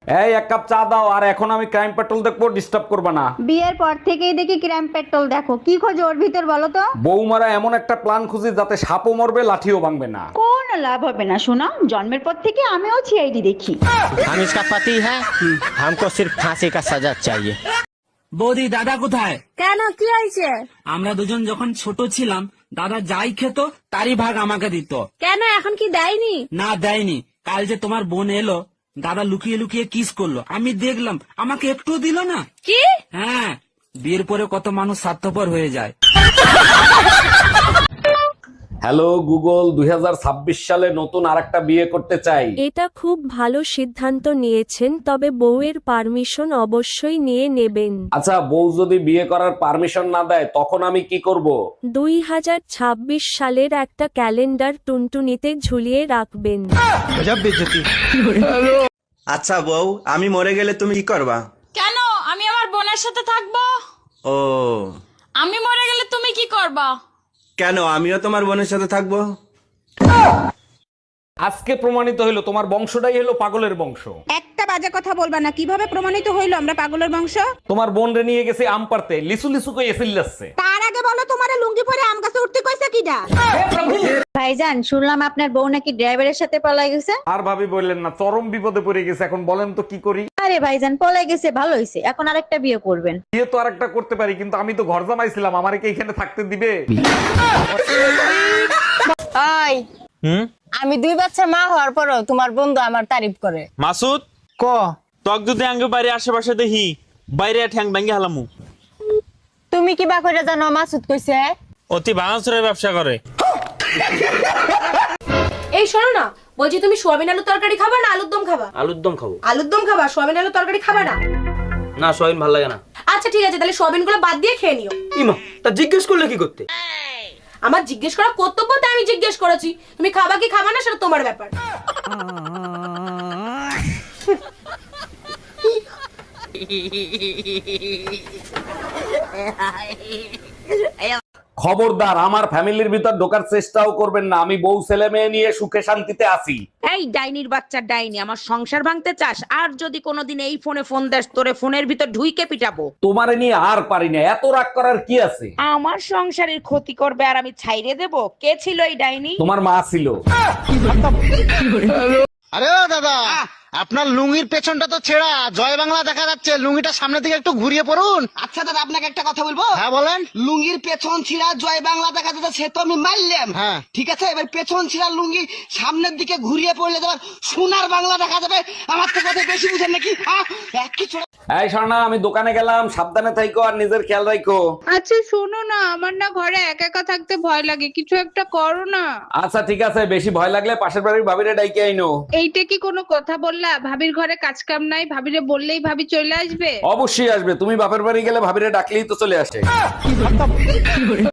এই এক কাপ চা দাও, আর এখন আমি ক্রাইম পেট্রোল দেখবো, ডিস্টার্ব করবে না। বিয়ের পর থেকেই দেখি ক্রাইম পেট্রোল দেখো, কি খোঁজ ওর ভিতর বলো তো? বৌমারা এমন একটা প্ল্যান খুঁজি যাতে সাপও মরবে লাঠিও ভাঙবে না। কোন লাভ হবে না শোনা, জন্মের পর থেকে আমিও সিআইডি দেখি। हम इसका पति है, हमको सिर्फ फांसी का सजा चाहिए। বৌদি দাদা কোথায়? কেন কি হয়েছে? আমরা দুজন যখন ছোট ছিলাম দাদা যাই খেত তারই ভাগ আমাকে দিত। কেন এখন কি দেয়নি? না দেয়নি। কাল যে তোমার বোন এলো, দাদা লুকিয়ে লুকিয়ে কিস করলো, আমি দেখলাম, আমাকে একটুও দিল না। কি? হ্যাঁ, বিয়ের পরে কত মানুষ স্বার্থপর হয়ে যায়। হ্যালো গুগল, 2026 সালে নতুন আরেকটা বিয়ে করতে চাই। এটা খুব ভালো সিদ্ধান্ত নিয়েছেন, তবে বউয়ের পারমিশন অবশ্যই নিয়ে নেবেন। আচ্ছা, বউ যদি বিয়ে করার পারমিশন না দেয় তখন আমি কি করব? 2026 সালের একটা ক্যালেন্ডার টুনটুনিতে ঝুলিয়ে রাখবেন। আচ্ছা বউ, আমি মরে গেলে তুমি কি করবা? কেন আমি আমার বোনের সাথে থাকবো? ও, আমি মরে গেলে তুমি কি করবা? কেন আমিও তোমার বোনের সাথে থাকবো? আজকে প্রমাণিত হইলো তোমার বংশটাই হলো পাগলের বংশ। একটা বাজে কথা বলবা না। কিভাবে প্রমাণিত হইলো আমরা পাগলের বংশ? তোমার বোন রে নিয়ে গেছে আম পারতে, লিসু লিসু কই এসিল যাচ্ছে। তার আগে বলো তোমারে লুঙ্গি পরে আম গাছে উঠতে কইছে কিডা? ভাইজান শুনলাম আপনার বউ নাকি ড্রাইভারের সাথে পলাই গেছে। আর ভাবি বললেন না, চরম বিপদে পড়ে গেছে। এখন বলেন তো কি করি? আরে ভাইজান পলাই গেছে ভালো হয়েছে, এখন আরেকটা বিয়ে করবেন। বিয়ে তো আরেকটা করতে পারি, কিন্তু আমি তো ঘর জামাইছিলাম, আমারে কি এখানে থাকতে দিবে? ওই আমি 2 বাচ্চার মা হওয়ার পরও তোমার বন্ধু আমার তারিফ করে। মাসুদ ক তক যদি আঙ্গে বাইরে আশেপাশে দেখি, বাইরে ঠ্যাং ভাঙ্গি হালামু। তুমি কি বা কইরা জানো মাসুদ কইছে? অতি ভাঙাচুরের ব্যবসা করে। এই শোনো না, বলছি তুমি সোয়াবিন আলুর তরকারি খাবা না আলুর দম খাবা? আলুর দম খাবো। আলুর দম খাবা, সোয়াবিন আলুর তরকারি খাবা না? না, সয়াবিন ভালো লাগে না। আচ্ছা ঠিক আছে, তাহলে সোয়াবিন গুলো বাদ দিয়ে খেয়ে নিও। ইমা, তা জিজ্ঞেস করলে কি করতে? আমার জিজ্ঞেস করা কর্তব্য, তাই আমি জিজ্ঞেস করেছি। তুমি খাবা কি খাবা না সেটা তোমার ব্যাপার। খবরদার আমার ফ্যামিলির ভিতর ঢোকার চেষ্টাও করবেন না। আমি বউ ছেলে মেয়ে নিয়ে সুখে শান্তিতে আছি। এই ডাইনির বাচ্চা ডাইনি, আমার সংসার ভাঙতে চাস? আর যদি কোনোদিন এই ফোনে ফোন দেস, তোরে ফোনের ভিতর ঢুইকে পিটাবো। তোমারে নিয়ে আর পারি না, এত রাগ করার কি আছে? আমার সংসারের ক্ষতি করবে আর আমি ছাইরে দেব? কে ছিল এই ডাইনি? তোমার মা ছিল। আরে ও দাদা, আপনার লুঙ্গির পেছনটা তো ছেঁড়া, জয় বাংলা দেখা যাচ্ছে। লুঙ্গিটা সামনের দিকে একটু ঘুরিয়ে পড়ুন। আচ্ছা দাদা, আপনাকে একটা কথা বলবো? হ্যাঁ বলেন। লুঙ্গির পেছন ছিঁড়া জয় বাংলা দেখা যাচ্ছে, সে তো আমি মারলাম। হ্যাঁ ঠিক আছে, এবার পেছন ছিঁড়া লুঙ্গি সামনের দিকে ঘুরিয়ে পড়লে তোমার সোনার বাংলা দেখা যাবে। আমার তো কথা বেশি বুঝেন নাকি? একই ছোড়া। এই স্বর্ণা, আমি দোকানে গেলাম, সাবধানে থাইকো আর নিজের খেয়াল রাখো। আচ্ছা শোনো না, আমার না ঘরে একা একা থাকতে ভয় লাগে, কিছু একটা করো না। আচ্ছা ঠিক আছে, বেশি ভয় লাগলে পাশের বাড়ির ভাবিরে ডাইকে আইনো। এইটা কি কোনো কথা বললা? ভাবির ঘরে কাজ কাম নাই, ভাবিরে বললেই ভাবি চলে আসবে? অবশ্যই আসবে, তুমি বাপের বাড়ি গেলে ভাবিরে ডাকলেই তো চলে আসে।